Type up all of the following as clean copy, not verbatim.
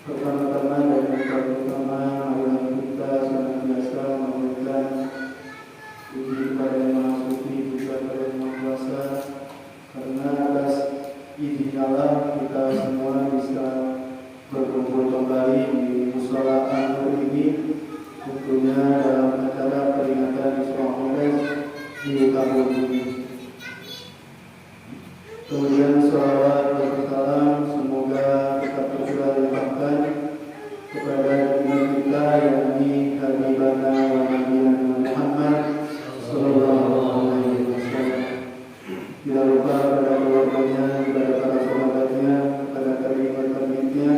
Pertama-tama dan yang paling utama, marilah kita senantiasa memberikan puji kepada Yang Maha Suci, puji kepada Yang Maha Kuasa, karena atas izin Allah kita semua bisa berkumpul kembali di mushola An-Nur ini, tentunya dalam acara peringatan Isra Mi'raj di tahun ini. Kemudian shalawat dan salam semoga tetap tercurahkan kepada junjungan kita yakni Habibana wa Nabiyana Muhammad sallallahu alaihi wasallam. Tidak lupa kepada keluarganya, kepada para sahabatnya, kepada kerabat-kerabatnya,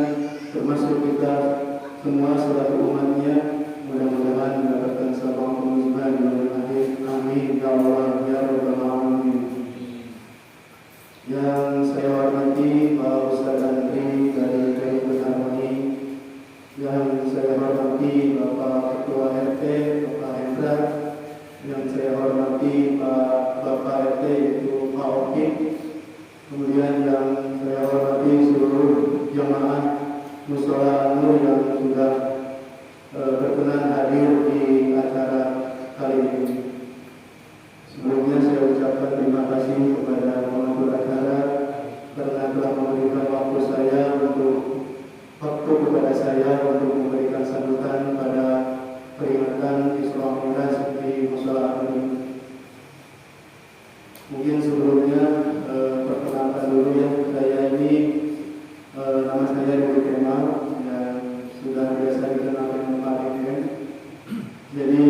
termasuk kita semua selaku umatnya. Mudah-mudahan mendapatkan sabang musibah di dunia akhir. Amin ya Allah ya rabbal alamin. Yang saya hormati Pak Ustaz Andri dari Baitul Harmoni, yang saya hormati Bapak Ketua RT Bapak Hendra, yang saya hormati Bapak RT yaitu Pak Oki, kemudian yang saya hormati seluruh jamaah mushola An-Nur yang sudah berkenan hadir di acara kali ini. Sebelumnya saya ucapkan terima kasih kepada pengatur acara karena telah memberikan waktu kepada saya untuk memberikan sambutan pada peringatan Isra Mi'raj di mushola ini. Mungkin sebelumnya perkenalkan dulu ya, saya ini nama saya Dewi Kemal, yang sudah biasa dikenal dengan Pak Eden. Jadi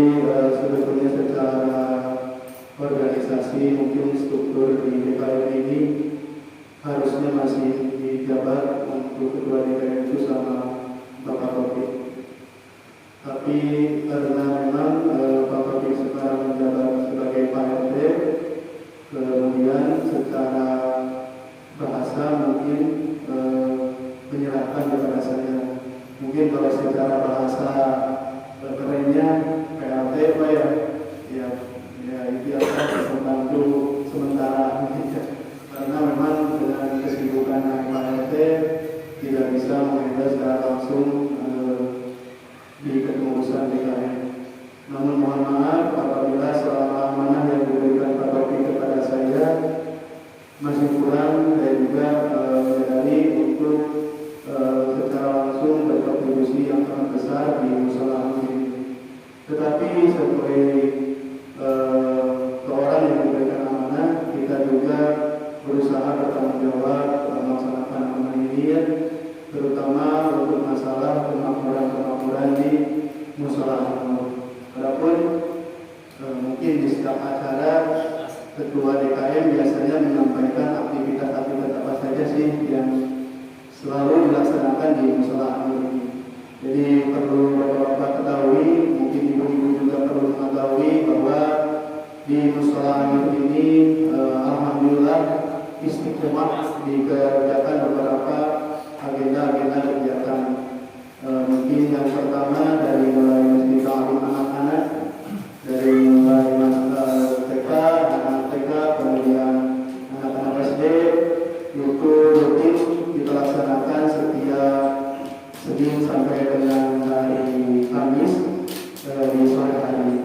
sebetulnya secara organisasi mungkin struktur di DKM ini harusnya masih dijabat untuk ketua DKM itu sama Bapak Topik. Tapi karena memang Pak Topik sekarang menjabat sebagai Pak RT, kemudian secara bahasa mungkin menyerahkan kepada saya. Mungkin kalau secara bahasa kerennya PLT Pak ya itu akan membantu sementara karena memang dengan kesibukan Pak RT tidak bisa mengendalikan secara langsung di kepengurusan DKM. Namun mohon maaf apabila selama amanah yang diberikan Pak Topik kepada saya masih kurang dan juga menyadari untuk secara langsung berkontribusi yang sangat besar di mushola ini. Tetapi sebagai orang yang diberikan amanah, kita juga berusaha bertanggung jawab melaksanakan amanah ini, terutama untuk masalah kemakmuran di mushola An-Nur. Adapun mungkin di setiap acara ketua DKM biasanya menyampaikan aktivitas-aktivitas apa saja sih yang selalu dilaksanakan di mushola An-Nur ini. Jadi perlu Bapak-bapak ketahui, mungkin ibu-ibu juga perlu mengetahui bahwa di mushola An-Nur ini alhamdulillah istiqomah dikerjakan beberapa agenda-agenda kegiatan. Mungkin yang pertama dari mulai masjid ta'lim anak-anak, dari mulai TK, anak TK, kemudian anak-anak SD, itu rutin kita laksanakan setiap Senin sampai dengan hari Kamis di sore hari.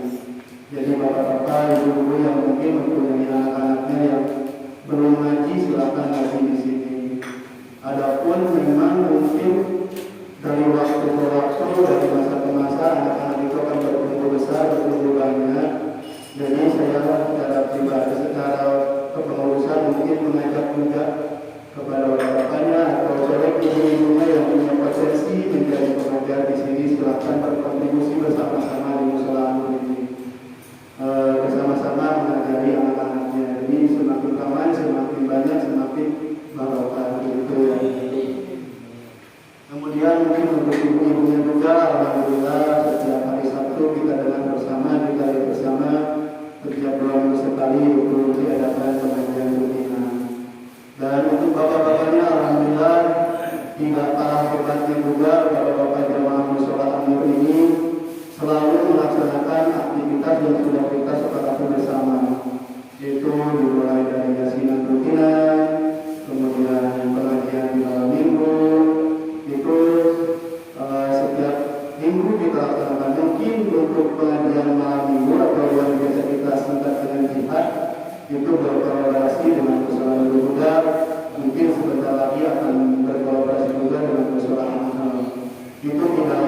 Jadi bapak-bapak, ibu-ibu yang mungkin mempunyai anak-anaknya yang belum ngaji silakan ngaji di sini. Adapun memang mungkin dari waktu ke waktu, dari masa ke masa anak-anak itu akan bertumbuh besar, bertumbuh banyak. Jadi saya secara pribadi, secara kepengurusan mungkin mengajak juga kepada bapaknya atau saudara ibu-ibunya yang punya potensi menjadi pengajar di sini, silakan berkontribusi bersama-sama di mushola An-Nur ini, bersama-sama mengajari anak-anaknya. Jadi semakin ramai, semakin banyak, semakin barokah gitu ya. Kemudian mungkin untuk ibu-ibunya juga, alhamdulillah setiap hari Sabtu kita dengar bersama, kita lihat bersama setiap bulan sekali itu diadakan pengajian rutin. Dan untuk bapak-bapaknya alhamdulillah tidak kalah hebatnya juga bapak-bapak jamaah mushola An-Nur ini selalu melaksanakan aktivitas yang sudah kita sepakati bersama, yaitu dimulai dari yasinan rutinan, kemudian pengajian di malam minggu, itu itu berkolaborasi dengan musola juga, mungkin sebentar lagi akan berkolaborasi juga dengan musola mahal. Itu tidak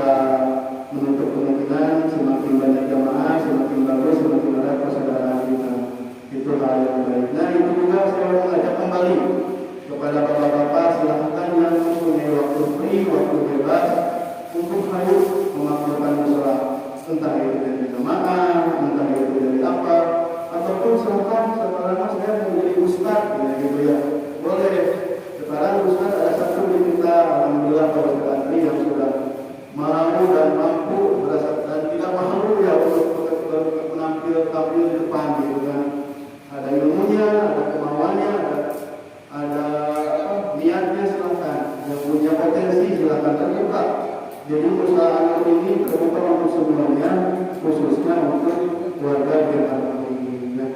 menutup kemungkinan semakin banyak jamaah, semakin bagus, semakin erat persaudaraan kita. Itu hal yang baik. Nah itu juga saya mengajak kembali kepada bapak-bapak, silahkan yang mempunyai waktu free, waktu bebas untuk ayo memakmurkan musola, entah itu dari jamaah, entah itu dari apa, ataupun silahkan sekarang saya menjadi ustadz, gitu ya, boleh. Sekarang ustadz ada satu di kita, alhamdulillah para santri yang sudah mau dan mampu dan tidak malu ya untuk tampil di depan, gitu kan. Ada ilmunya, ada kemauannya, ada niatnya, silahkan. Yang punya potensi silahkan terbuka. Jadi usaha ini terbuka untuk semuanya, khususnya untuk warga Jakarta ini. Nah,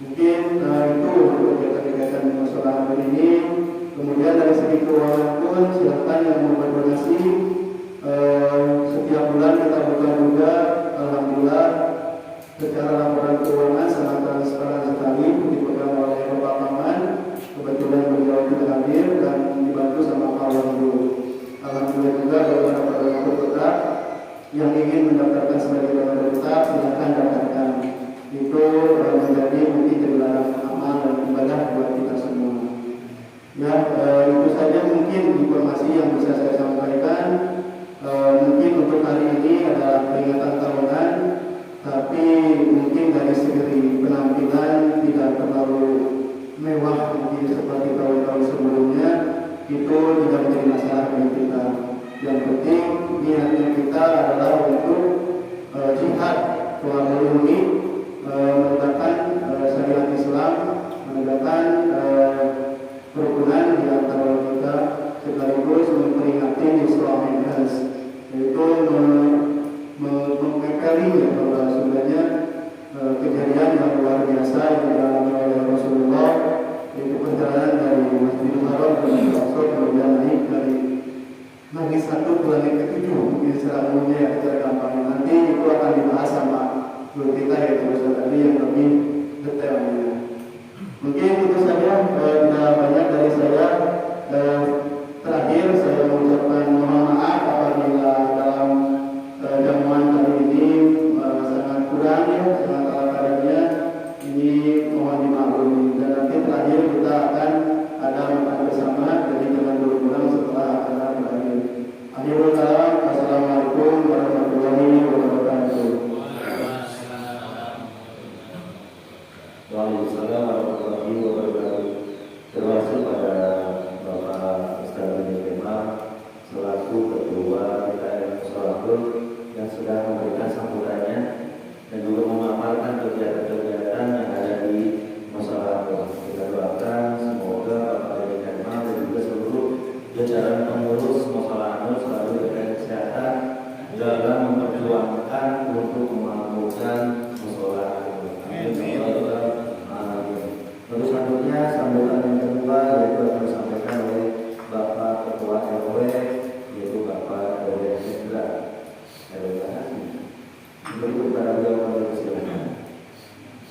mungkin itu untuk kegiatan-kegiatan musola ini. Kemudian dari segi keuangan pun silahkan yang mau berdonasi. Setiap bulan kita buka juga, alhamdulillah. Secara laporan keuangan sangat transparan sekali, dipegang oleh Bapak Paman. Kebetulan beliau tidak hadir dan dibantu sama Pak Wahyu. Alhamdulillah juga beberapa donor tetap yang ingin mendaftarkan sebagai donor tetap, silakan daftarkan. Itu menjadi mungkin jadi ladang amal dan ibadah buat kita semua. Ya, itu saja mungkin informasi yang bisa saya sampaikan. Mungkin untuk hari ini adalah peringatan tahunan, tapi mungkin dari segi penampilan tidak terlalu mewah mungkin seperti tahun-tahun sebelumnya. Itu tidak menjadi masalah bagi kita. Yang penting niatnya kita adalah untuk jihad melindungi, menegakkan syariat Islam, menegakkan kerukunan di antara kita, sekaligus memperingati Islamic Dance, yaitu mengekali bahwa sebenarnya kejadian yang luar biasa yang dialami oleh Rasulullah, yaitu perjalanan dari Masjidil Haram ke Al-Aqsa, kemudian naik dari satu ke langit ke-7, mungkin secara umumnya ya, secara gampang. Nanti itu akan dibahas sama guru kita yaitu Ustaz Ali yang lebih detailnya. Mungkin itu saja, tidak banyak dari saya. Terakhir saya mengucapkan mohon maaf apabila dalam jamuan kali ini sangat kurang ya, sangat ala-kalanya. Ini mohon dimaklumi. Dan nanti terakhir kita akan ada makan bersama, jadi jangan dulu pulang setelah acara berakhir. Akhirul kalam, wassalamualaikum warahmatullahi wabarakatuh. Waalaikumsalam warahmatullahi wabarakatuh. Terima kasih pada Bapak Ustaz Al-Imam selaku Ketua DKM Musolahul yang sudah memberikan sambutannya dan juga memaparkan kegiatan-kegiatan yang ada di Musolahul. Kita doakan semoga Bapak Al-Imam dan juga seluruh jajaran pengurus Musolahul selalu diberikan kesehatan dalam memperjuangkan untuk memakmurkan Musolahul. Amin. Lalu selanjutnya sambutan yang kedua yaitu akan disampaikan oleh Bapak Ketua RW yaitu Bapak RW Hendra. RW Berikut para beliau silakan.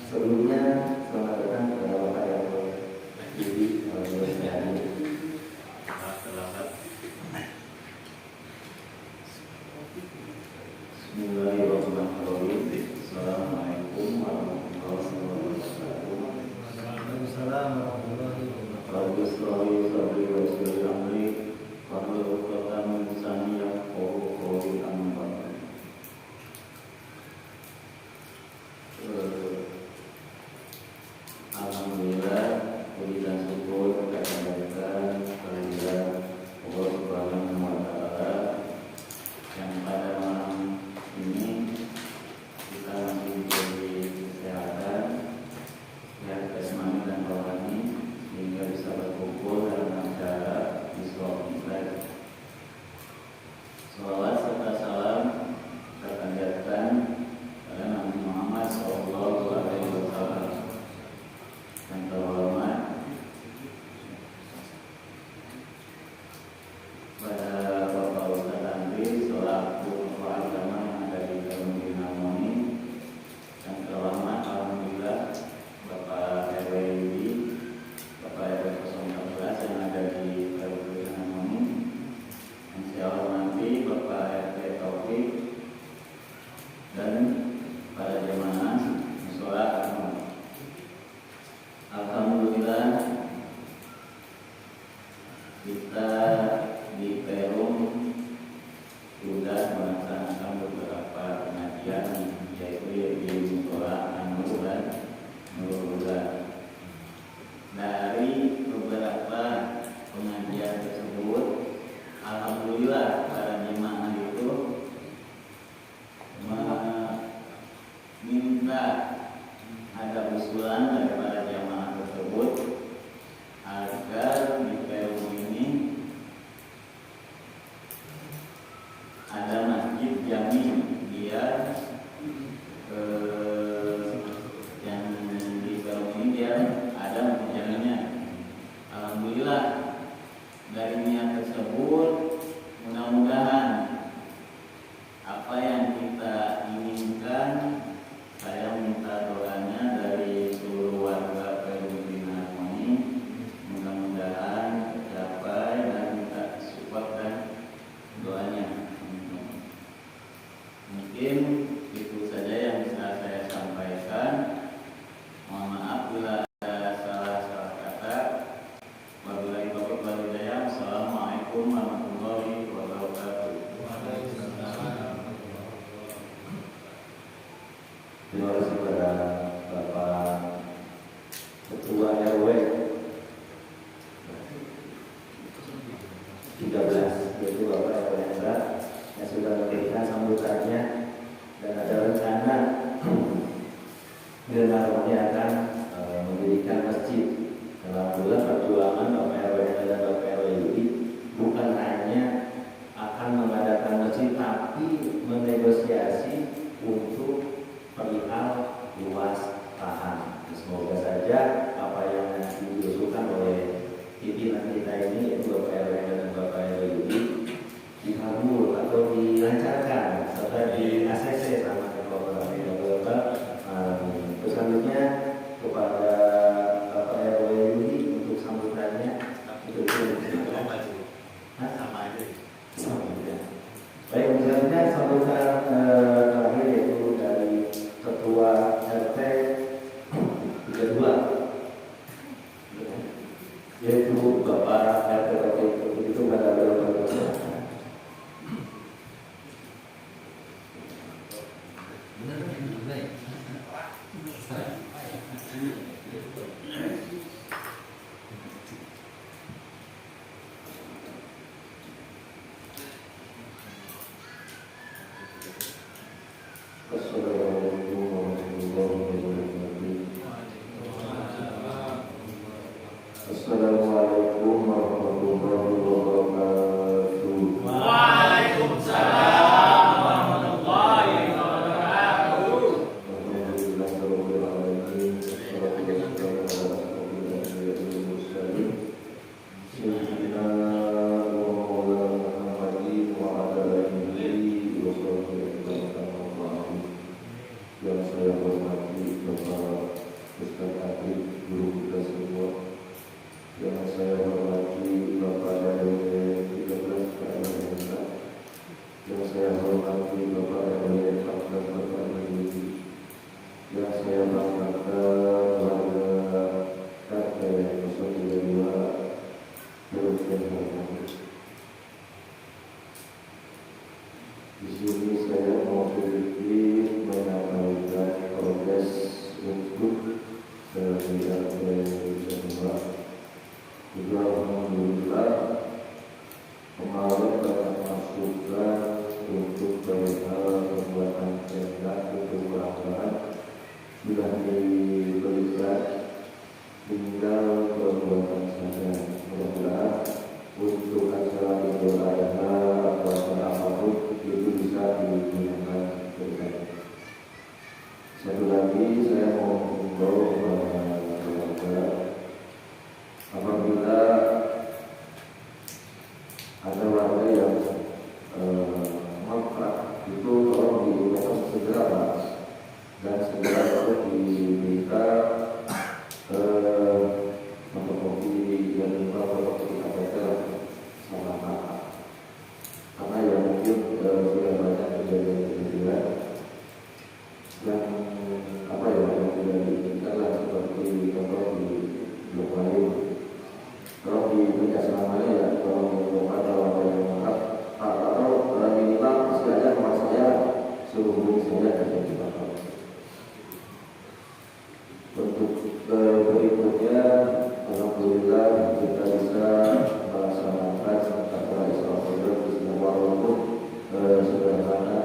Sebelumnya dan para jemaah sholat. Alhamdulillah kita di Perum sudah melaksanakan beberapa pengajian, yaitu di Musola An-Nur dan Nurul. Dari beberapa pengajian tersebut, alhamdulillah para jemaah itu meminta ada usulan dari para jemaah tersebut agar di Perum ini ada masjid jami biar yang di Perum ini biar ada masjid jaminya. Alhamdulillah dari niat tersebut, mudah-mudahan apa yang kita inginkan, saya minta doanya dari seluruh warga Perum Harmoni, mudah-mudahan tercapai dan minta support dan doanya. Mungkin itu saja yang bisa saya sampaikan. Mohon maaf bila ada salah-salah kata. Wabillahi taufiq wal hidayah. Assalamualaikum warahmatullahi wabarakatuh. Terima kasih kepada Bapak Ketua RW 13, yaitu Bapak RW Hendra, yang sudah memberikan sambutannya dan ada rencana Perum Harmoni akan mendirikan masjid. Alhamdulillah perjuangan Bapak RW Hendra dan Bapak RW Yudi bukan hanya akan mengadakan masjid, tapi menegosiasi untuk perihal luas lahan. Semoga saja apa yang nanti diusulkan oleh pimpinan kita ini, yaitu Bapak RW dan Bapak RW Yudi, dikabul atau dilancarkan serta di ACC sama Bapak Bapak. Selanjutnya kepada Bapak RW Yudi untuk sambutannya. Itu sama aja. Baik, misalnya sambutan terakhir yaitu dari Ketua RT 32, yaitu Bapak RT itu pada beliau. Assalamualaikum warahmatullahi wabarakatuh. Assalamualaikum warahmatullahi wabarakatuh. Waalaikumsalam warahmatullahi wabarakatuh. Alhamdulillahirabbil alamin. Wassalatu wassalamu ala asyrofil mursalin sayyidina wa maulana Muhammadin wa ala alihi wa sahbihi wasallam. Yang saya hormati Bapak Ustaz Adib, guru kita semua. Yang saya hormati Bapak RW 13 Pak RW. Yang saya hormati Bapak RW 14 Bapak RW. Yang saya banggakan warga RT 02 Perum Harmoni. Di sini saya mau sedikit menyampaikan progres untuk dari RT 02. Juga alhamdulillah kemarin banyak masukan untuk perihal pembuatan tenda untuk pelanggaran sudah diberikan, tinggal pembuatan saja. Mudah-mudahan untuk acara Idul Adha atau acara apapun itu bisa digunakan dengan. Satu lagi saya mau menghimbau kepada apabila ada warga yang mangkrak itu tolong digunakan segera Pak, dan segera harus diminta fotokopi yang fotokopi KTP sama kakak, karena ya mungkin sudah banyak kejadian-kejadian diberikan selamanya ya, tolong didoakan dalam yang lengkap. Atau minimal masih ada nomor saya, suruh hubungi saja dan jadi bakal. Untuk berikutnya, alhamdulillah kita bisa melaksanakan takbir Isra Mi'raj walaupun sederhana.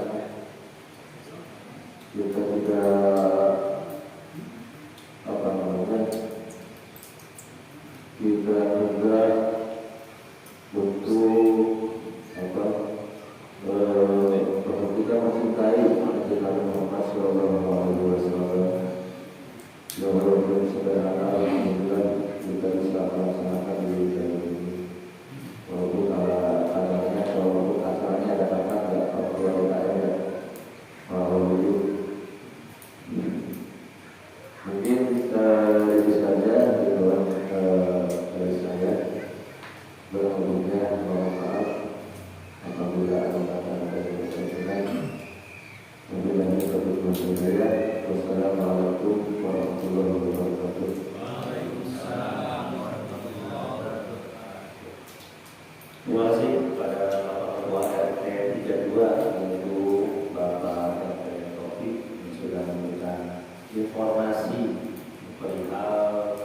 Kita tidak tidak juga untuk kita mencintai Nabi Muhammad SAW. Walaupun sederhana, alhamdulillah kita bisa melaksanakan di dalam ini. Walaupun walaupun acaranya ada apa nggak kalau ada walaupun mungkin itu saja dari saya. Berikutnya mohon maaf apabila ada kata-kata yang berkenan. Wabillahi taufiq wal hidayah. Wassalamualaikum warahmatullahi wabarakatuh. Waalaikumsalam warahmatullahi wabarakatuh. Terima kasih kepada Bapak Ketua RT 32 yaitu Bapak RT Taufik yang sudah memberikan informasi perihal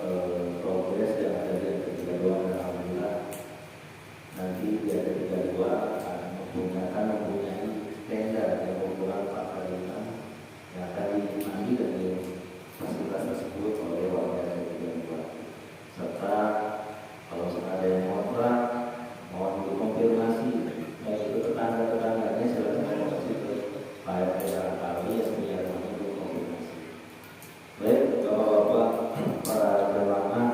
progres yang ada di RT 32 dan alhamdulillah nanti di RT 32 akan mempunyai tenda yang ukuran 4x6 yang akan dinikmati dari fasilitas tersebut oleh warga RT 32 serta kalau ada yang kontrak mohon dikonfirmasi baik itu tetangga-tetangganya silakan konfirmasi ke Pak RT dan kami yang punya rumahnya untuk konfirmasi. Baik, Bapak-bapak para jamaah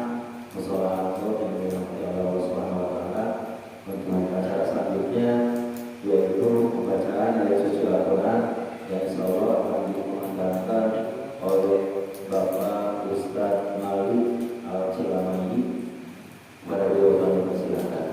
mushola yang dirahmati Allah Subhanahu wa taala, untuk acara selanjutnya yaitu pembacaan ayat suci Al-Qur'an yang insyaallah akan dikumandangkan oleh Bapak Ustaz Malik Al-Cilamandi. Kepada beliau kami persilakan.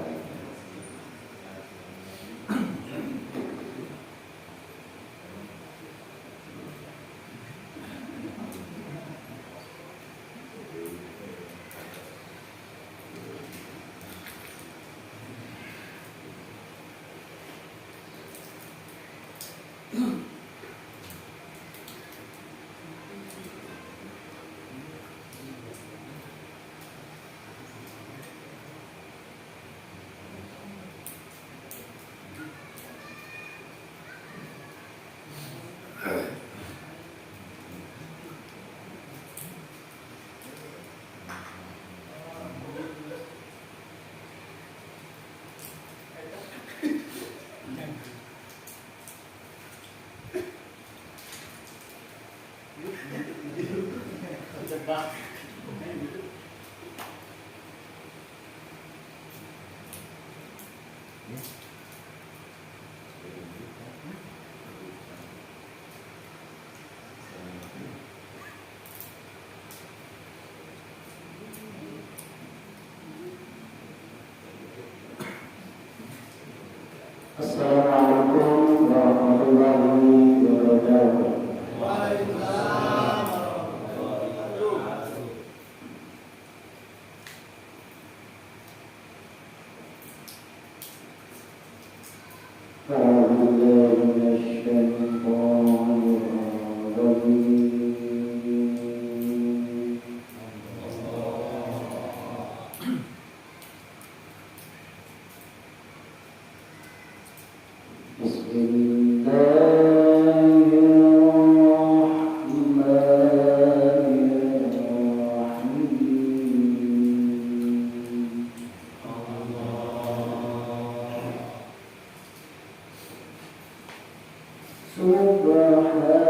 Assalamualaikum warahmatullahi wabarakatuh. Waalaikumsalam warahmatullahi wabarakatuh. Subhanallah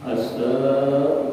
Astagfirullah.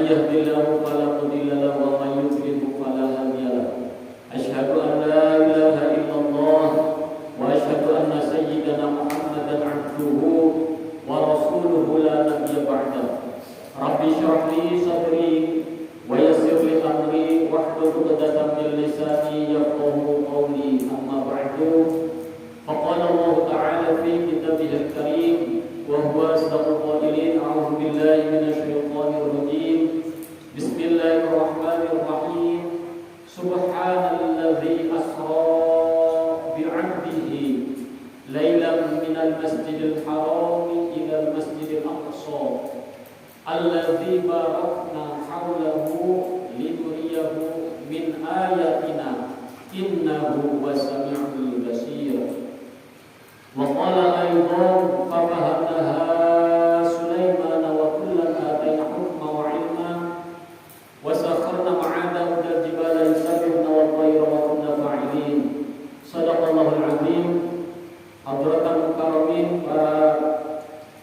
yahdihillahu fala mudilla lahu wa may yudlil fala hadiya lahu. Asyhadu an la ilaha illallah wa asyhadu anna sayyidana Muhammadan abduhu wa rasuluhu la nabiyya ba'dahu. Rabbi shrah li sadri wa yassir li amri wahlul 'uqdatam min lisani yafqahu qawli. Amma ba'du. Faqala Allah ta'ala fi kitabihil karim wa huwa asdaqul qa'ilin. A'udzu billahi minasy syaithanir rajim. Bismillahirrahmanirrahim. Subhanalladzi asra bi'abdihi lailan minal masjidil haram ilal masjidil aqsa alladzi barakna hawlahu linuriyahu min ayatina innahu wasami'ul basir. Wa qala aydan fafahamnaha Sulaiman wa kullan atayna hukma wa ilma wa sakharna ma'a Daud al-jibala yusabbihna wa tayra wa kunna fa'ilin. Shadaqallahul azim. Hadratul mukarramin, para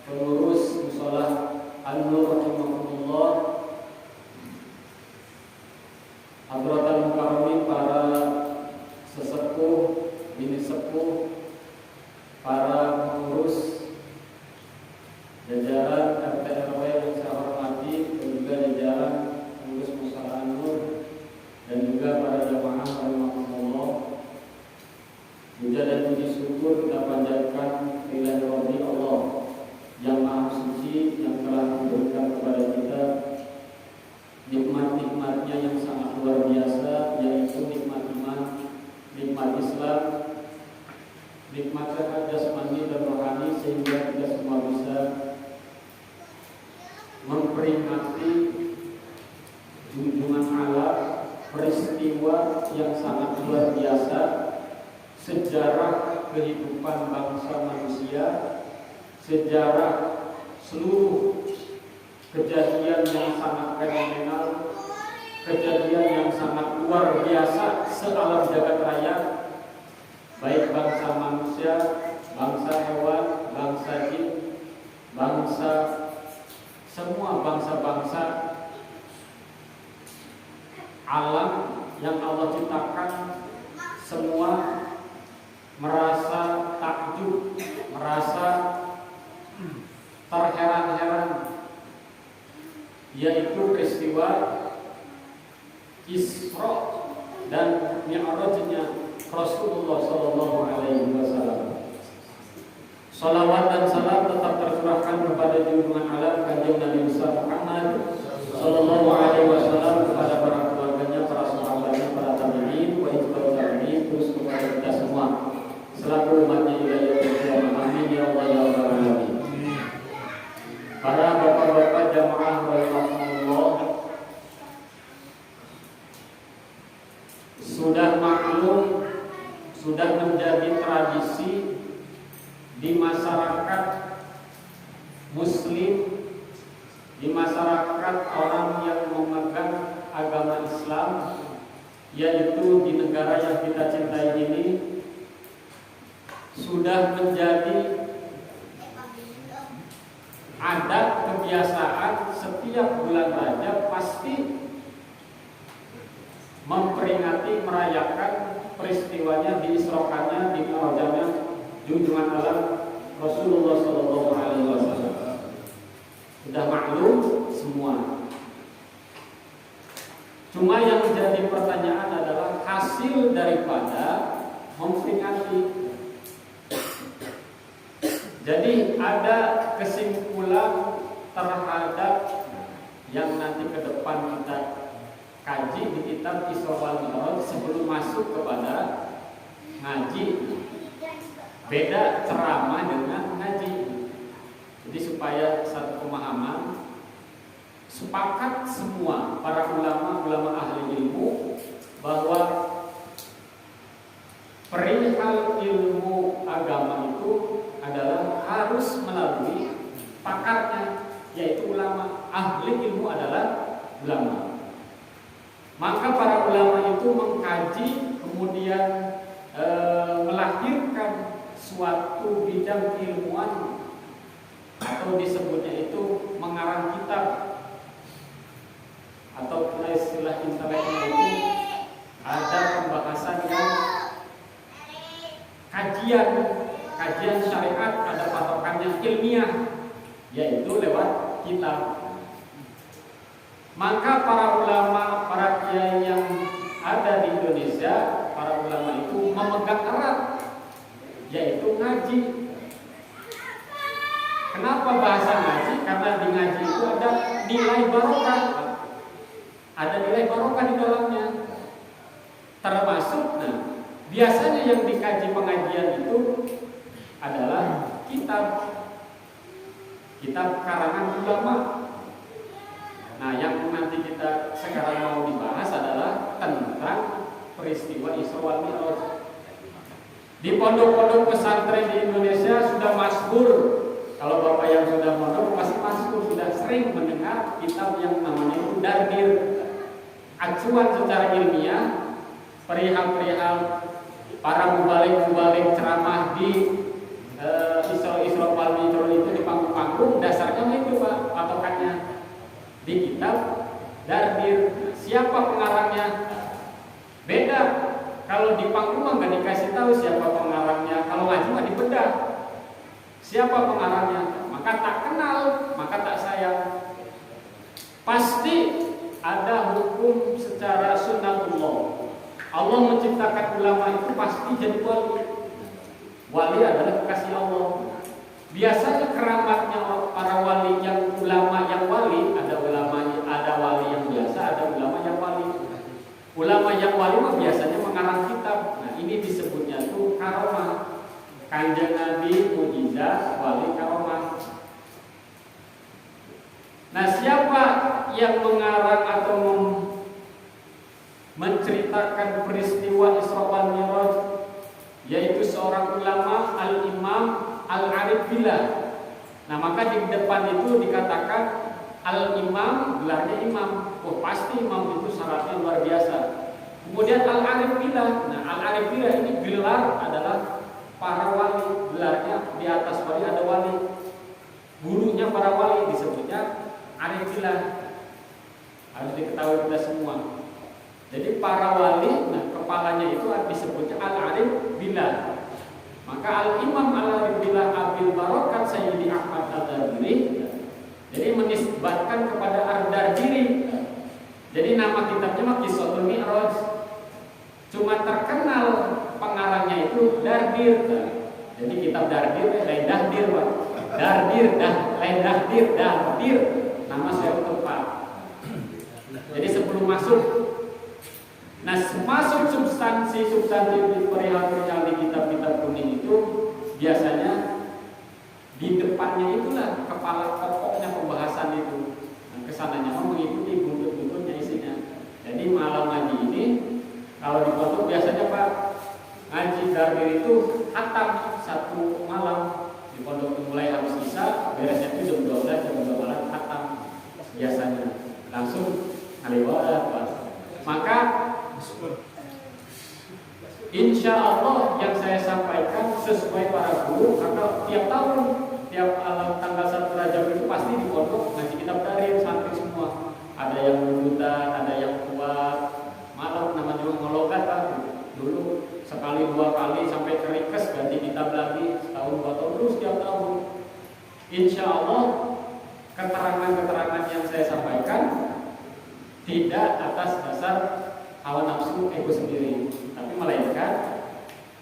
pengurus mushola An-Nur rahimahumullah. Hadratul mukarramin, para sesepuh, bini sepuh, para pengurus jajaran RT RW yang saya hormati, dan juga jajaran pengurus mushola An-Nur, dan juga para jamaah rahimahumullah. Puja dan puji syukur kita panjatkan kepada Allah yang Maha Suci, yang telah memberikan kepada kita nikmat-nikmatnya yang sangat luar biasa, yaitu nikmat iman, nikmat Islam, nikmat sehat jasmani dan rohani, sehingga kita semua bisa memperingati junjungan alam, peristiwa yang sangat luar biasa, sejarah kehidupan bangsa manusia, sejarah seluruh kejadian yang sangat fenomenal, kejadian yang sangat luar biasa sealam jagat raya, baik bangsa manusia, bangsa hewan, bangsa jin, bangsa semua bangsa-bangsa alam yang Allah ciptakan, semua merasa takjub, merasa terheran-heran, yaitu peristiwa Isra dan Mi'rajnya Rasulullah sallallahu alaihi wasallam. Salawat dan salam tetap tercurahkan kepada junjungan alam Kanjeng Nabi Muhammad sallallahu alaihi wasallam, kepada para keluarganya, para sahabatnya, para tabi'in, wa itba'ut tabi'in, terus kepada kita semua selaku umatnya ila yaumil qiyamah. Amin ya Allah ya rabbal alamin. Para bapak-bapak jamaah rahimahumullah, sudah maklum, sudah menjadi tradisi di masyarakat muslim, di masyarakat orang yang memegang agama Islam, yaitu di negara yang kita cintai ini, sudah menjadi adat kebiasaan setiap bulan Rajab pasti memperingati, merayakan peristiwanya, diisrokannya, di'rajanya junjungan alam Rasulullah sallallahu alaihi wasallam. Sudah maklum semua. Cuma yang menjadi pertanyaan adalah hasil daripada memperingati. Jadi ada kesimpulan terhadap yang nanti ke depan kita kaji di kitab Isra wal Mi'raj sebelum masuk kepada ngaji. Beda ceramah dengan ngaji. Jadi supaya satu pemahaman, sepakat semua para ulama ahli ilmu bahwa perihal ilmu agama itu adalah harus melalui pakarnya, yaitu ulama. Ahli ilmu adalah ulama. Maka para ulama itu mengkaji, kemudian melahirkan suatu bidang ilmuwan, atau disebutnya itu mengarang kitab. atau istilah intelektual itu ada pembahasan yang kajian syariat, ada patokannya ilmiah, yaitu lewat kitab. Maka para ulama, para kiai yang ada di Indonesia, para ulama itu memegang erat, yaitu ngaji. Kenapa bahasa ngaji? Karena di ngaji itu ada nilai barokah. Ada nilai barokah di dalamnya. Termasuk, biasanya yang dikaji pengajian itu adalah kitab karangan ulama. Nah, yang nanti kita sekarang mau dibahas adalah tentang peristiwa Isra wal Mi'raj. Di pondok-pondok pesantren di Indonesia sudah masyhur. Kalau Bapak yang sudah pondok pasti masyhur, sudah sering mendengar kitab yang namanya itu Dardir. Acuan secara ilmiah perihal para mubalik ceramah di Isra wal Mi'raj itu di panggung-panggung, dasarnya itu Pak patokannya di kitab Dardir. Siapa pengarangnya? Beda. Kalau di panggung nggak dikasih tahu siapa pengarangnya. Kalau ngaji mah dibedah. Siapa pengarangnya? Maka tak kenal, maka tak sayang. Pasti ada hukum secara sunnatullah. Allah menciptakan ulama itu pasti jadi wali. Wali adalah kekasih Allah. Biasanya keramatnya para wali yang ulama yang wali, ada wali yang biasa, ada ulama yang wali. Ulama yang wali mah biasanya mengarang kitab. Nah, ini disebutnya tuh karomah. Kanjeng Nabi mukjizat, wali karomah. Nah, siapa yang mengarang atau menceritakan peristiwa Isra wal Mi'raj? Yaitu seorang ulama, Al-Imam Al-Arif Billah. Nah, maka di depan itu dikatakan Al-Imam, gelarnya imam. Oh, pasti imam itu syaratnya luar biasa. Kemudian Al-Arif Billah. Nah, Al-Arif Billah ini gelar adalah para wali. Gelarnya di atas wali ada wali. Gurunya para wali disebutnya Arif Billah. Harus diketahui kita semua. Jadi para wali, kepalanya itu disebutnya Al-Arif Billah. Maka Al-Imam Al-Arif Billah Abil Barokat Sayyidi Ahmad Ad-Dardiri, jadi menisbatkan kepada Ad-Dardiri. Jadi nama kitabnya Qissatul Mi'raj. Cuma terkenal pengarangnya itu Dardir. Jadi kitab Dardir lain Dahdir, Pak. Dardir lain Dahdir. Nama saya tempat. Jadi sebelum masuk substansi perihal di kitab-kitab kuning itu biasanya di depannya itulah kepala pokoknya pembahasan itu. Nah, kesananya mengikuti buntut-buntutnya isinya. Jadi malam ngaji ini kalau di pondok biasanya Pak ngaji Dardir itu khatam satu malam. Di pondok mulai habis isya, beresnya itu jam 12 jam 2 malam khatam biasanya. Langsung ngaliwat Pak. Maka insya Allah yang saya sampaikan sesuai para guru, karena tiap tahun, tiap tanggal 1 Rajab itu pasti di pondok ngaji kitab Dardir santri semua. Ada yang nurutan, ada yang kuat. Malam namanya ngolokat Pak. Dulu sekali 2 kali sampai kerikes ganti kitab lagi, setahun 2 tahun terus tiap tahun. Insya Allah keterangan-keterangan yang saya sampaikan tidak atas dasar hawa nafsu ego sendiri, tapi melainkan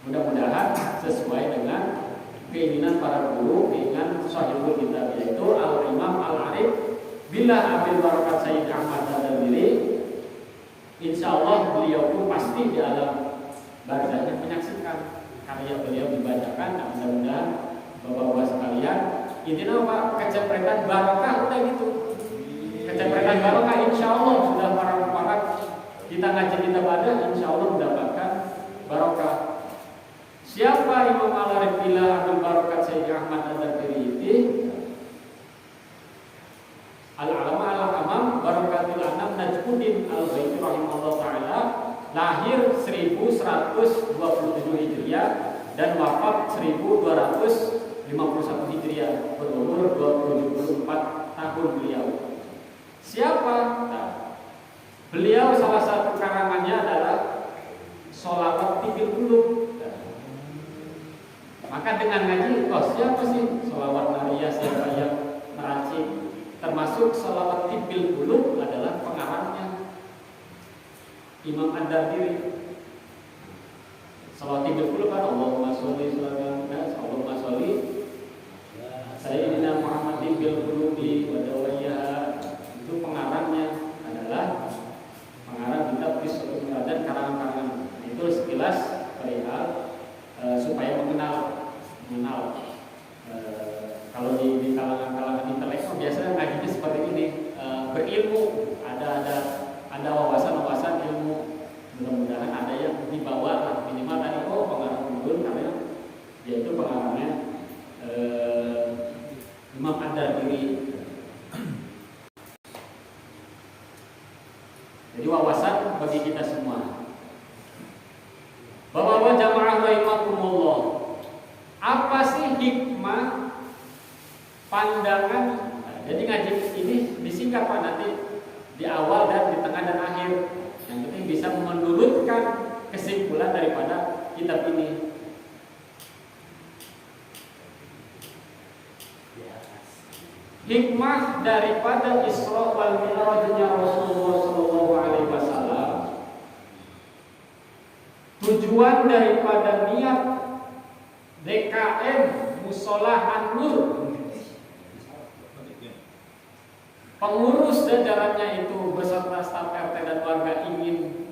mudah-mudahan sesuai dengan keinginan para guru, keinginan sahibul kitab, yaitu Al-Imam Al-Arif Billah Abil Barokat Sayyid Ahmad Ad-Dardiri. Insya Allah beliau pun pasti di alam barzahnya menyaksikan karya beliau dibacakan. Dan mudah-mudahan bapak-bapak sekalian, intinya Pak, kecepretan barokah udah gitu. Kecepretan barokah insya Allah sudah para kita ngaji kita pada insya Allah mendapatkan barokah. Siapa Imam Al-Arif Billah Abil Barokat Sayyid Ahmad Ad-Dardiri ini? Al-Alama Al-Amam Barokatul Anam Najmuddin Al-Baiti rahimahullah ta'ala, lahir 1127 Hijriah dan wafat 1251 Hijriah, berumur 24 tahun beliau. Siapa? Nah, Beliau salah satu karangannya adalah Sholawat Tibil Qulub. Maka dengan ngaji, siapa sih sholawat nariyah, siapa yang meracik? Termasuk Sholawat Tibil Qulub adalah pengarangnya Imam Ad-Dardiri. Sholawat Tibil Qulub kan Allahumma sholli Allahumma sholli Sayyidina Muhammadin bil qulubi wa dawaiha. Itu pengarangnya adalah pengarang kitab Qissatul dan karangan-karangan. Itu sekilas perihal supaya mengenal kalau di kalangan intelektual biasanya ngajinya seperti ini, berilmu, ada wawasan ilmu. Mudah-mudahan ada yang dibawa lah, minimal tadi pengarang dulu karena dia itu pengarangnya Imam Ad-Dardiri. Jadi wawasan bagi kita semua. Bapak-bapak jamaah rahimakumullah, apa sih hikmah pandangan? Jadi ngaji ini disingkat Pak, nanti di awal dan di tengah dan akhir. Yang penting bisa menurutkan kesimpulan daripada kitab ini. Hikmah daripada Isra wal Mi'rajnya Rasulullah sallallahu alaihi wasallam, tujuan daripada niat DKM Mushola An-Nur, pengurus jajarannya itu beserta staf RT dan warga ingin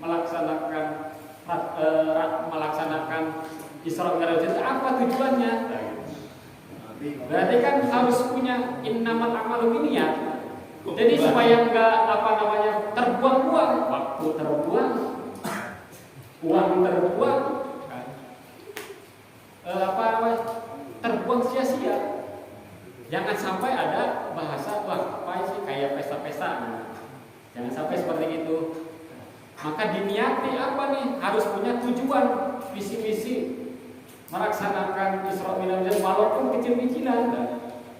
melaksanakan Isra Mi'raj itu apa tujuannya? Berarti kan harus punya innamal a'malu binniyat. Jadi supaya enggak terbuang-buang, waktu terbuang, uang terbuang, terbuang sia-sia. Jangan sampai ada bahasa apa sih kayak pesta-pesta. Jangan sampai seperti itu. Maka diniati apa nih? Harus punya tujuan, visi-misi melaksanakan Isra Mi'raj walaupun kecil-kecilan.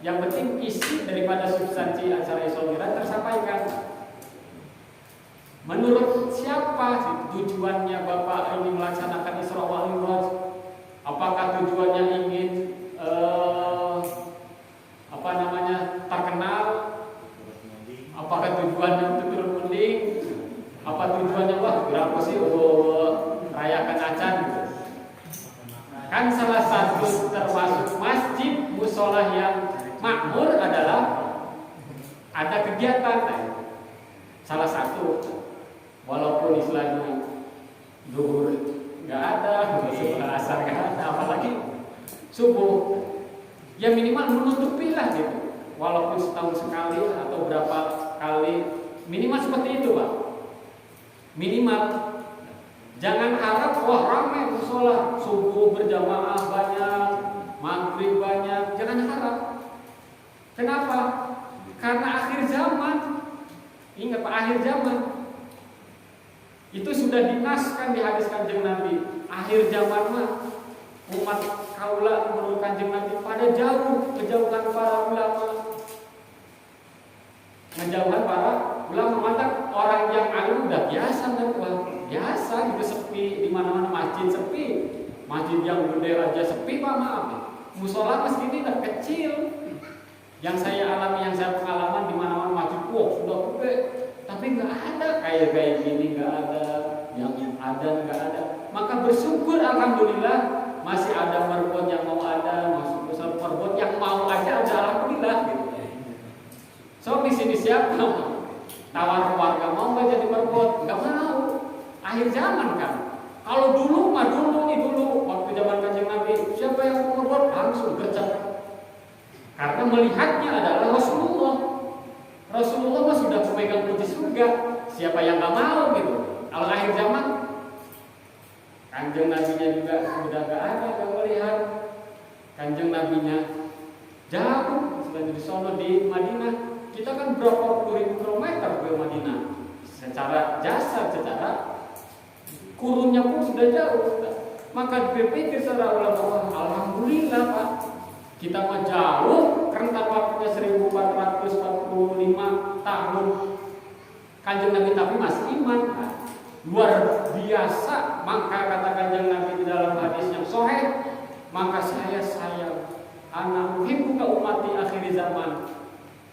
Yang penting isi daripada substansi acara Isra Mi'raj tersampaikan. Menurut siapa sih tujuannya Bapak ini melaksanakan Isra Mi'raj? Apakah tujuannya ingin terkenal? Apakah tujuannya untuk turun mending? Apa tujuannya berapa sih rayakan acan? Kan salah satu termasuk masjid mushola yang makmur adalah ada kegiatan. Salah satu, walaupun istilahnya zuhur nggak ada, sebelah asar nggak ada, apalagi subuh, ya minimal menutupi lah gitu. Walaupun setahun sekali atau berapa kali, minimal seperti itu Pak. Minimal. Jangan harap ramai musola, subuh berjamaah banyak, maghrib banyak. Jangan harap. Kenapa? Karena akhir zaman. Ingat Pak, akhir zaman. Itu sudah dinaskan di hadis Kanjeng Nabi. Akhir zaman mah umat kaula menurut Kanjeng Nabi pada jauh, kejauhan para ulama. Menjauhan para ulama, maka orang yang alim udah biasa biasa gitu, sepi di mana-mana, masjid sepi, masjid yang gede aja sepi Pak, maaf. Musola masjid ini udah kecil. Yang saya alami, yang saya pengalaman di mana-mana masjid, sudah gede, tapi nggak ada kayak gini, nggak ada, yang ada nggak ada. Maka bersyukur alhamdulillah masih ada merbot yang mau ada, masih besar merbot yang mau aja ada, alhamdulillah gitu. So di sini siapa tawar warga mau nggak jadi merbot? Nggak mau. Akhir zaman kan. Kalau dulu waktu zaman Kanjeng Nabi, siapa yang mau merbot langsung gercep. Karena melihatnya adalah Rasulullah. Rasulullah mah sudah pemegang kunci surga. Siapa yang nggak mau gitu? Kalau akhir zaman, Kanjeng Nabinya juga sudah nggak ada yang melihat. Kanjeng Nabinya jauh, sudah di sono di Madinah. Kita kan berapa puluh ribu kilometer ke Madinah. Secara jasa, secara kurunnya pun sudah jauh. Maka dipikir secara ulama, alhamdulillah Pak, kita mah jauh, rentan waktunya 1445 tahun. Kanjeng Nabi tapi masih iman. Nah, luar biasa. Maka kata Kanjeng Nabi di dalam hadis yang sahih, maka saya sayang anak muhibbu ka ummati akhir zaman.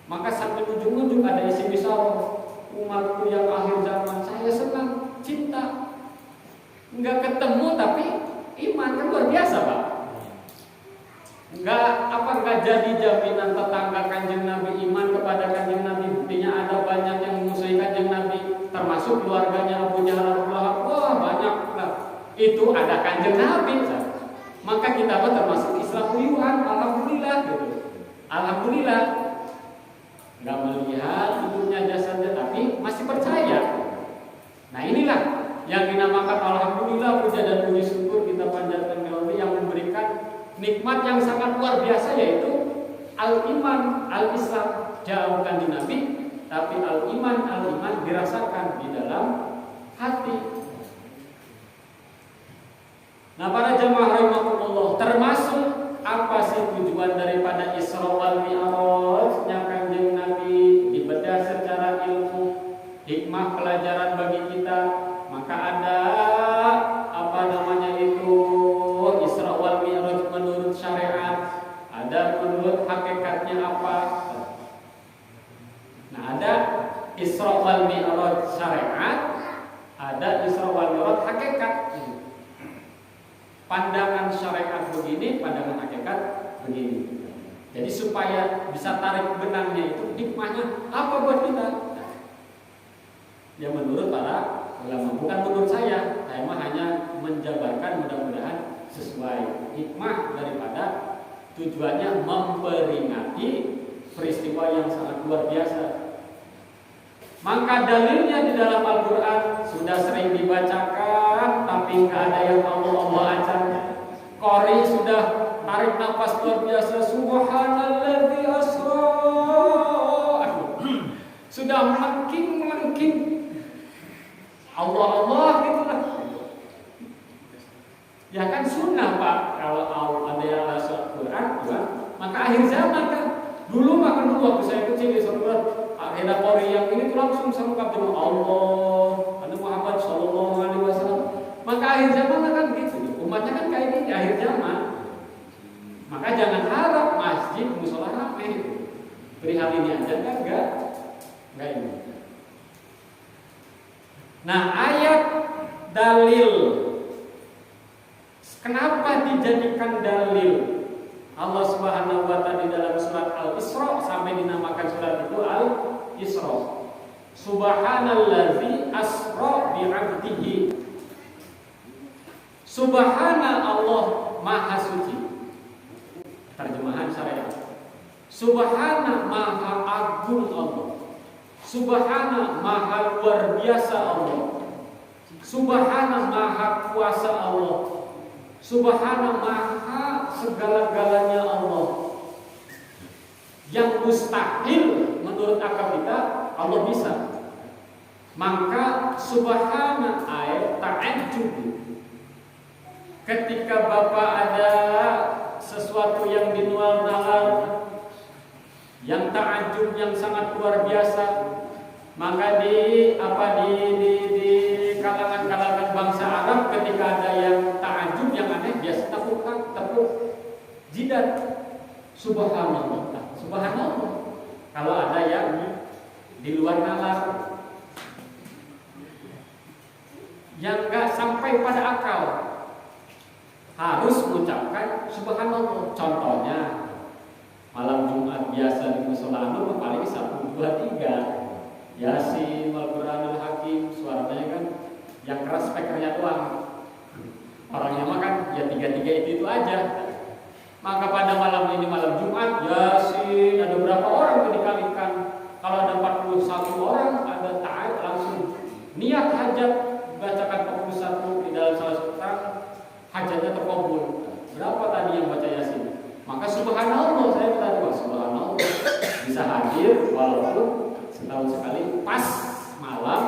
Maka sampai ujung-ujung ada isi bisyarah, umatku yang akhir zaman saya senang, cinta. Enggak ketemu tapi iman, kan luar biasa Pak. Enggak jadi jaminan tetangga Kanjeng Nabi iman kepada Kanjeng Nabi. Buktinya ada banyak yang memusuhi Kanjeng Nabi, termasuk keluarganya Abu Jahal, Abu Lahab. Wah banyak lah. Itu ada Kanjeng Nabi. Maka kita termasuk Islam uyuhan. Alhamdulillah gitu. Alhamdulillah. Enggak melihat tubuhnya jasadnya tapi masih percaya. Nah inilah yang dinamakan alhamdulillah, puja dan puji syukur kita panjatkan kepada yang memberikan nikmat yang sangat luar biasa, yaitu al-iman, al-islam jauhkan di Nabi, tapi al-iman dirasakan di dalam hati. Nah para jamaah rahimakumullah, termasuk apa sih tujuan daripada Isra wal Mi'raj-nya Kanjeng Nabi, dibedah secara ilmu, hikmah pelajaran bagi kita. Maka ada apa namanya itu Isra wal Mi'raj menurut syariat, ada menurut hakikatnya apa. Nah ada Isra wal Mi'raj syariat, ada Isra wal Mi'raj hakikat. Pandangan syariat begini, pandangan hakikat begini. Jadi supaya bisa tarik benangnya itu hikmahnya apa buat kita? Ya menurut para ulama, bukan menurut saya mah hanya menjabarkan, mudah-mudahan sesuai hikmah daripada tujuannya memperingati peristiwa yang sangat luar biasa. Maka dalilnya di dalam Al-Quran sudah sering dibacakan, tapi nggak ada yang mau Allah ajarnya. Qori sudah tarik nafas luar biasa, subhanalladzi asra. Sudah melengking Allah gitulah. Ya kan sunnah Pak, kalau ada yang baca Quran, maka akhir zaman kan. Dulu makan dulu waktu saya kecil di Surabat akhirnya Qori yang ini tuh langsung sangkap dengan Allah, ada Muhammad Sallallahu Alaihi Wasallam. Maka akhir zaman kan gitu, umatnya kan kayak gini akhir zaman. Maka jangan harap masjid musola ramai. Perihal ini aja kan enggak ini. Nah ayat dalil, kenapa dijadikan dalil? Allah Subhanahu wa ta'ala di dalam surat Al-Isra sampai dinamakan surat itu Al-Isra. Subhanallazi asra bi'abdihi. Subhana Allah Maha Suci. Terjemahan syariat. Subhana Maha Agung Allah. Subhana Maha luar biasa Allah. Subhana Maha kuasa Allah. Subhana Maha segala-galanya Allah. Yang mustahil menurut akal kita Allah bisa. Maka subhana ayat ta'ajjub. Ketika Bapak ada sesuatu yang dinual nalar, yang ta'ajjub yang sangat luar biasa, maka di kalangan bangsa Arab ketika ada yang ta'ajjub yang aneh biasa tepuk jidat. Subhanallah. Subhanallah. Kalau ada yang di luar nalar yang enggak sampai pada akal harus mengucapkan subhanallah. Contohnya malam Jumat biasa di mushola paling 1, 2, 3 Yasin, Al-Quranul Hakim, suaranya kan yang keras speakernya doang. Orangnya mah kan ya 3 itu aja. Maka pada malam ini malam Jumat Yasin ada berapa orang yang dikalikan? Kalau ada 41 orang ada ta'at langsung niat hajat bacakan 41 di dalam salah satu hajatnya terkabul. Berapa tadi yang baca Yasin? Maka subhanallah, saya tadi subhanallah bisa hadir walaupun setahun sekali pas malam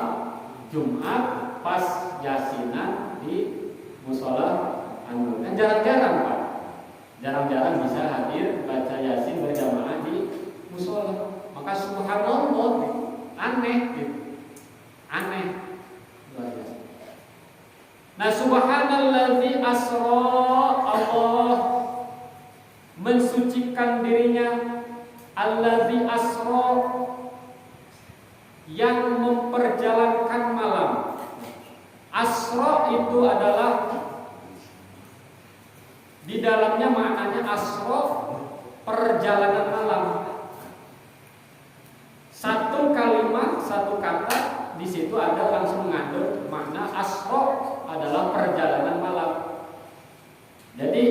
Jumat pas Yasinan di musola anu. Kan jarang-jarang Pak, jarang-jarang bisa hadir baca Yasin berjamaah di musola. Maka subhanallah aneh gitu. asra, Allah mensucikan dirinya. Allazi asra, yang memperjalankan malam. Asra itu adalah di dalamnya maknanya asra perjalanan malam. Satu kalimat, satu kata di situ ada langsung mengandung makna asra adalah perjalanan malam. Jadi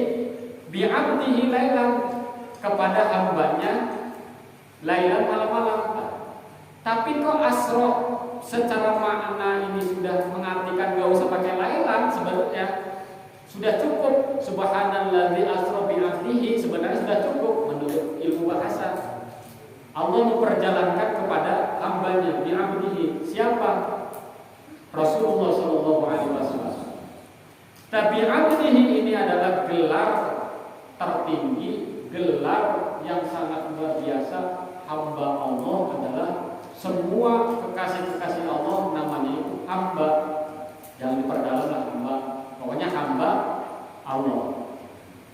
bi'abdihi lailan, kepada hambanya lailan malam-malam. Tapi kok asra secara makna ini sudah mengartikan gak usah pakai lailan, sebenarnya sudah cukup. Subhanalladzi asra bi'abdihi sebenarnya sudah cukup menurut ilmu bahasa. Allah memperjalankan kepada hambanya bi'abdihi. Siapa? Rasulullah sallallahu alaihi wasallam. Tapi abdihi ini adalah gelar tertinggi, gelar yang sangat luar biasa. Hamba Allah adalah semua kekasih-kekasih Allah namanya itu hamba. Jangan diperdalam lah hamba. Pokoknya hamba Allah.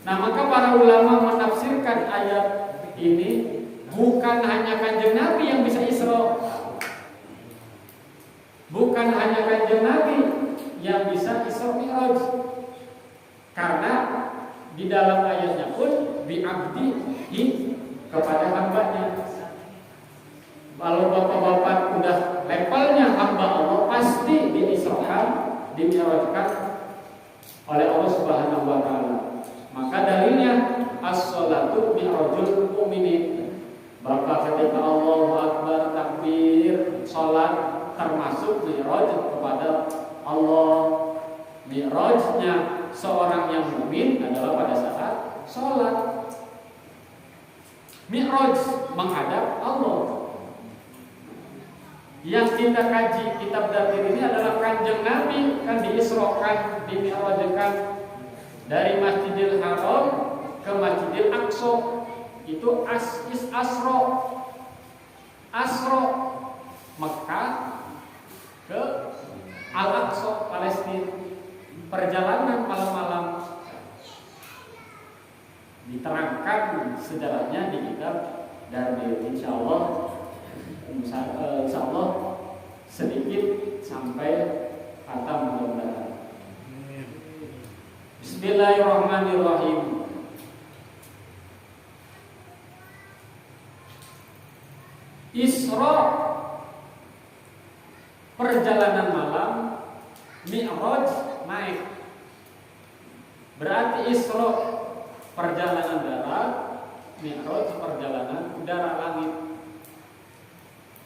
Nah, maka para ulama menafsirkan ayat ini bukan hanya Kanjeng Nabi yang bisa Isra. Bukan hanya Kanjeng Nabi yang bisa Isra Mi'raj. Karena di dalam ayatnya pun bi'abdihi, kepada hambanya. Kalau bapak-bapak udah levelnya hamba Allah, pasti diisrakan, dimi'rajkan oleh Allah Subhanahu wa taala. Maka dalilnya as-shalatu mi'rajul mu'minin. Bapak ketika Allahu Akbar takbir salat termasuk mi'raj kepada Allah. Mi'rajnya seorang yang mukmin adalah pada saat salat. Mi'raj menghadap Allah. Yang kita kaji kitab Datir ini adalah Kanjeng Nabi kan diisrokan, dimi'rajkan dari Masjidil Haram ke Masjidil Aqsa. Itu Asra. Asra Mekah ke Al-Aqsa Palestina. Perjalanan malam-malam diterangkan sejarahnya di kitab Datir. Insyaallah sedikit sampai kata mudah-mudahan. Bismillahirrahmanirrahim. Isra perjalanan malam, Mi'raj naik. Berarti Isra perjalanan darat, Mi'raj perjalanan udara langit.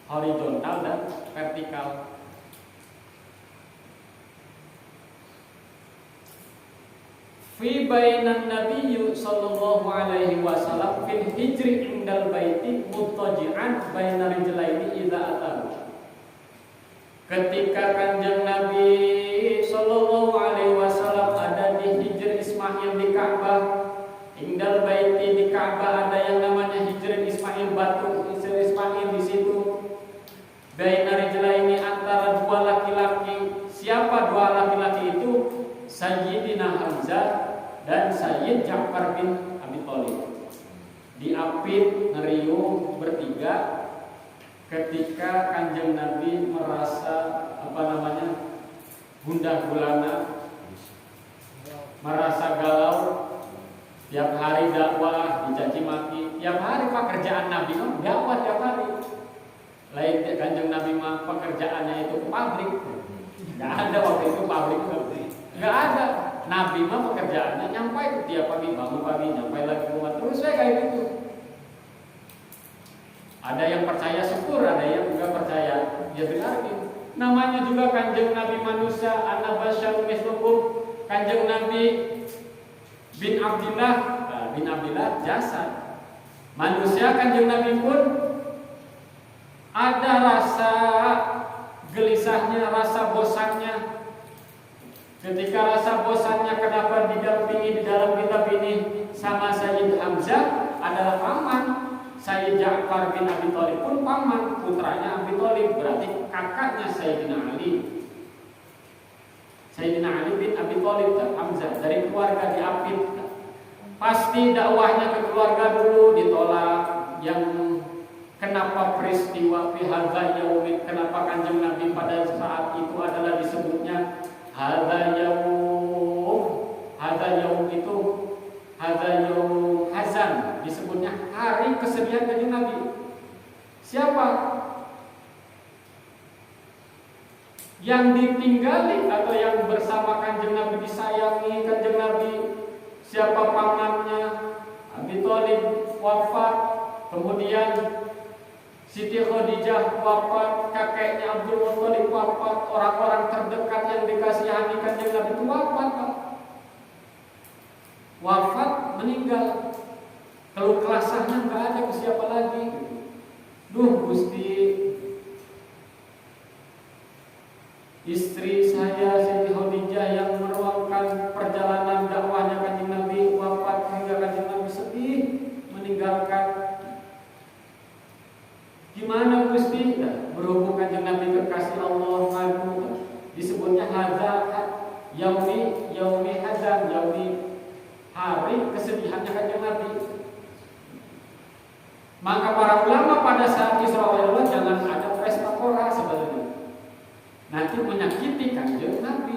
Horizontal dan vertikal. Fi bainan nabiyyu sallallahu alaihi wasallam fil hijri indal baiti muttaji'an baina rijlaini idza atahu. Ketika Kanjeng Nabi sallallahu alaihi wasallam ada di Hijr Ismail di Ka'bah, indal baiti di Ka'bah ada yang namanya Hijr Ismail, batu Hijr Ismail di situ. Baina rijlaini, antara dua laki-laki. Siapa dua laki-laki itu? Sayyidina Hamzah dan Sayyid Ja'far bin Abi Thalib. Diapit ngeriung bertiga ketika Kanjeng Nabi merasa gundah gulana, merasa galau, tiap hari dakwah dicaci maki, tiap hari pekerjaan Nabi dakwah tiap hari. Lain Kanjeng Nabi mah pekerjaannya itu ke pabrik. Nggak ada waktu itu pabrik. Nggak ada. Nabi mah pekerjaannya nyampai tiap pagi, bangun pagi, nyampai lagi rumah, terus saya kayak gitu. Ada yang percaya syukur, ada yang juga percaya ya dengarkan. Namanya juga Kanjeng Nabi manusia, ana basyarun mislukum. Kanjeng Nabi bin Abdillah jasad. Manusia Kanjeng Nabi pun ada rasa gelisahnya, rasa bosannya. Ketika rasa bosannya kenapa didampingi di dalam kitab ini sama Sayyid Hamzah adalah paman. Sayyid Ja'far bin Abi Thalib pun paman, putranya Abi Thalib, berarti kakaknya Sayyidina Ali. Sayyidina Ali bin Abi Thalib Hamzah dari keluarga diapit. Pasti dakwahnya ke keluarga dulu ditolak. Yang kenapa peristiwa fi hadza yaumit, kenapa Kanjeng Nabi pada saat itu adalah disebutnya hadza yaum itu hadza yaum hazan, disebutnya hari kesedihan Kanjeng Nabi. Siapa yang ditinggali atau yang bersama Kanjeng Nabi disayangi Kanjeng Nabi? Siapa pamannya? Abi Thalib wafat, kemudian Siti Khadijah wafat, kakeknya Abdul Muthalib wafat, orang-orang terdekat yang dikasihani Kanjeng Nabi itu wafat, Pak. Wafat, meninggal. Kalau kelasahnya nggak ada ke siapa lagi? Duh Gusti, istri saya Siti Khadijah yang meruangkan perjalanan dakwahnya Kanjeng Nabi wafat, hingga Kanjeng Nabi sedih meninggalkan. Gimana Gusti? Nah, berhubung Kanjeng Nabi kekasih Allah ngadu, disebutnya hadza yaumi hazan, yaumi hari kesedihannya Kanjeng Nabi. Maka para ulama pada saat Isra Mi'raj jangan ada pesta pora sebenarnya. Nanti menyakiti Kanjeng Nabi.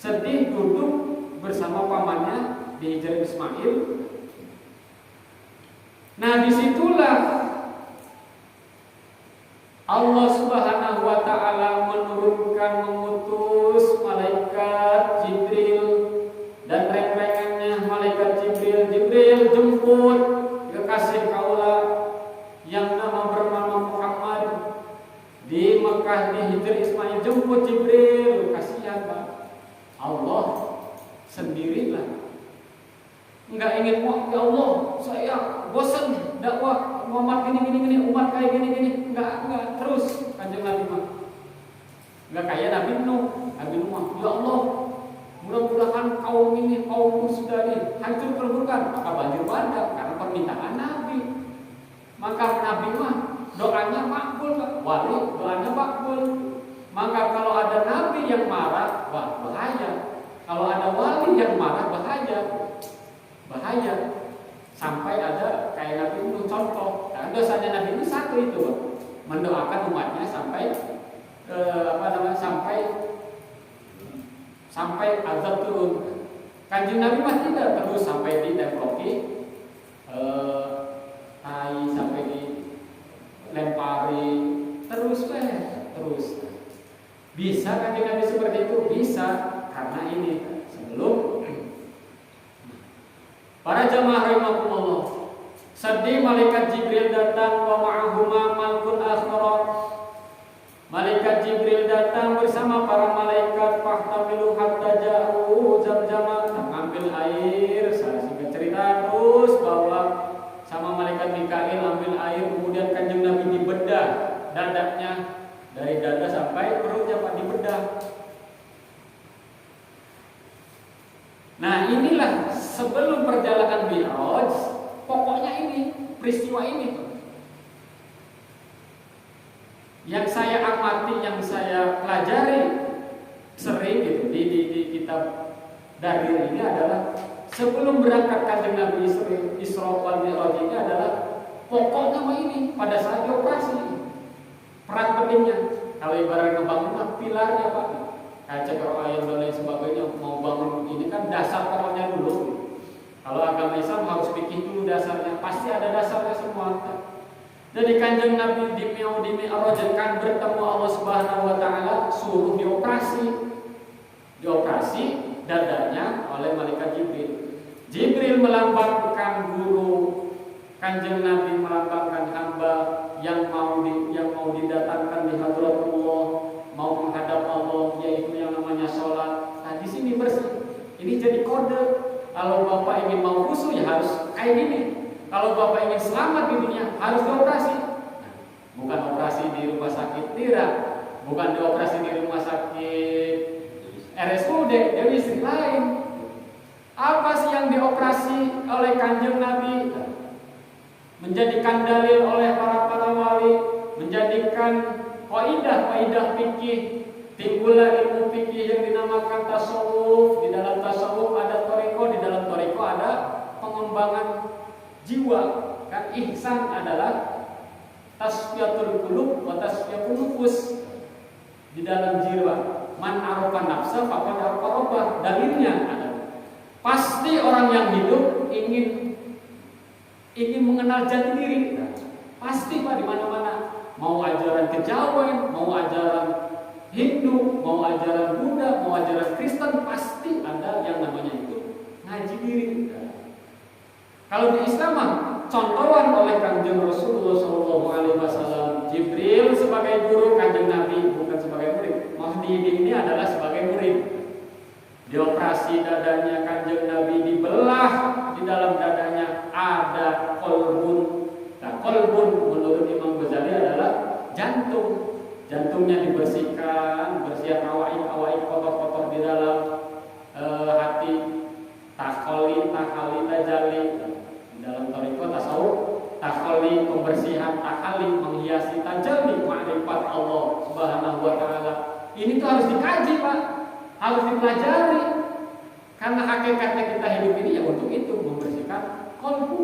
Sedih duduk bersama pamannya di Hijr Ismail. Nah, disitulah Allah Subhanahu wa Ta'ala mengutus malaikat Jibril dan reng-rengannya malaikat Jibril jemput kekasih kaula yang bernama Muhammad di Mekah di Hijr Ismail. Jemput Jibril, kasihan Pak. Allah sendirilah. Enggak ingin, ya Allah, saya bosan dakwah Muhammad gini, umat kayak gini. Enggak terus Kanjeng Nabi mah. Enggak kayak Nabi Nuh mah, ya Allah, mudah-mudahan kaum sudah hancur terburukan, maka banjir bandang karena permintaan Nabi. Maka Nabi mah doanya makbul, wali doanya makbul. Maka kalau ada Nabi yang marah, wah bahaya. Kalau ada wali yang marah, bahaya. Sampai ada kayak Nabi Nuh contoh. Nah, dosanya Nabi Nuh satu itu, mendoakan umatnya sampai sampai azab turun. Kanjeng Nabi mah tidak, terus sampai ditemploki tai, sampai dilempari terus. Bisa Kanjeng Nabi seperti itu? Bisa, karena ini sebelum para jamaah rahimakumullah, sedih malaikat Jibril datang wa ma'ahuma malkun akhara. Malaikat Jibril datang bersama para malaikat fahtamilu hatta ja'u Zamzam, ambil air. Saya singkat cerita terus bahwa sama malaikat Mikail ambil air, kemudian Kanjeng Nabi dibedah dadanya dari dada sampai perutnya Pak, dibedah. Nah, inilah sebelum perjalanan Mi'raj, pokoknya ini, peristiwa ini yang saya amati, yang saya pelajari sering gitu di kitab Darir ini adalah sebelum berangkat Kanjeng Nabi Isra wal Mi'raj ini adalah pokoknya ini pada saat dioperasi peran pentingnya. Kalau ibarat ngebangun pilarnya Pak, kaca ayam dan lain sebagainya, mau bangun ini kan dasar pokoknya dulu. Kalau agama Islam harus pikir dulu dasarnya, pasti ada dasarnya semua. Jadi Kanjeng Nabi di Mi'raj kan bertemu Allah Subhanahu wa Ta'ala, suruh dioperasi dadanya oleh malaikat Jibril. Jibril melambangkan guru, Kanjeng Nabi melambangkan hamba yang mau didatangkan di hadratullah, mau menghadap Allah, yaitu yang namanya sholat. Nah, di sini bersih. Ini jadi kode. Kalau Bapak ingin mau khusyuk ya harus kayak gini. Kalau Bapak ingin selamat di dunia harus dioperasi. Bukan operasi di rumah sakit Tira, bukan dioperasi di rumah sakit RSUD, Dewi Sri lain. Apa sih yang dioperasi oleh Kanjeng Nabi? Menjadikan dalil oleh para wali, menjadikan kaidah fikih, timbullah ilmu fikih yang dinamakan tasawuf. Di dalam tasawuf ada thariqah, di dalam thariqah ada pengembangan jiwa. Kan ihsan adalah tasfiyatul qulub wa tasfiyatul nufus. Di dalam jiwa, man arafa nafsa faqad arafa rabbah. Dalilnya adalah pasti orang yang hidup ingin mengenal jati diri. Pasti Pak, di mana-mana. Mau ajaran kejawen, mau ajaran Hindu, mau ajaran Buddha, mau ajaran Kristen, pasti ada yang namanya itu ngaji diri. Kalau di Islam mah contohan oleh Kanjeng Rasulullah SAW. Jibril sebagai guru, Kanjeng Nabi bukan sebagai murid. Mahdi ini adalah sebagai murid. Dioperasi dadanya Kanjeng Nabi, dibelah di dalam dadanya ada kolbun. Nah, kolbun menurut Imam Ghazali adalah jantung. Jantungnya dibersihkan, bersihkan awaik kotor-kotor di dalam hati. Takholi, tajali. Di dalam thariqah tasawuf, takholi pembersihan, takhali menghiasi, tajali ma'rifat Allah Subhanahu wa taala. Ini tuh harus dikaji, Pak. Harus dipelajari. Karena hakikatnya kita hidup ini ya untuk itu, membersihkan kolbu.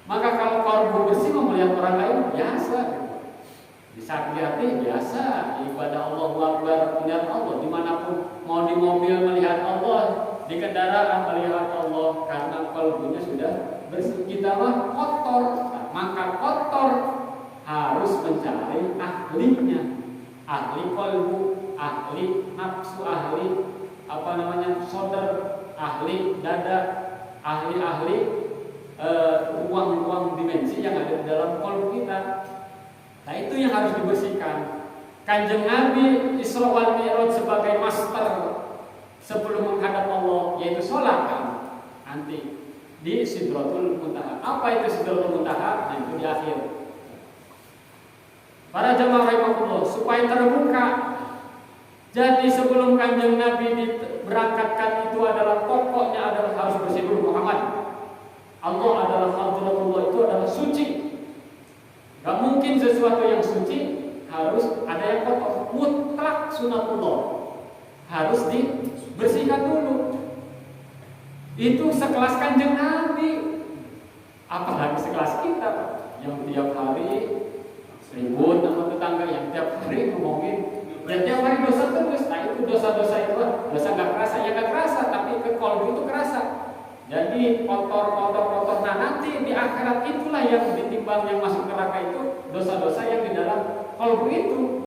Maka kalau kolbu bersih melihat orang lain biasa. Bisa hati biasa, ibadah Allah Akbar, melihat Allah dimanapun, mau di mobil melihat Allah, di kendaraan melihat Allah, karena kolbunya sudah bersih. Kita mah kotor, maka kotor harus mencari ahlinya, ahli kolbu, ahli nafsu, ahli sodar, ahli dada, ahli ruang-ruang dimensi yang ada di dalam kolbu kita. Nah, itu yang harus dibersihkan. Kanjeng Nabi Isra wal Mi'raj sebagai master sebelum menghadap Allah, yaitu sholat kan, nanti di Sidratul Muntaha. Apa itu Sidratul Muntaha? Nah, itu di akhir. Para jamaah rahimahullah, supaya terbuka. Jadi sebelum Kanjeng Nabi berangkatkan itu adalah pokoknya adalah harus bersih dulu Muhammad. Allah adalah Hadratullah, itu adalah suci. Gak mungkin sesuatu yang suci harus ada yang kotor. Mutlak sunatullah harus dibersihkan dulu. Itu sekelas Kanjeng Nabi. Apalagi sekelas kita yang tiap hari ribut sama tetangga, yang tiap hari ngomongin, yang tiap hari dosa terus. Nah, itu dosa-dosa itu dosa gak kerasa, ya gak kerasa, tapi ke kolbu itu kerasa. Jadi kotor. Nah, nanti di akhirat itulah yang ditimbang, yang masuk neraka itu dosa-dosa yang di dalam kolbu itu.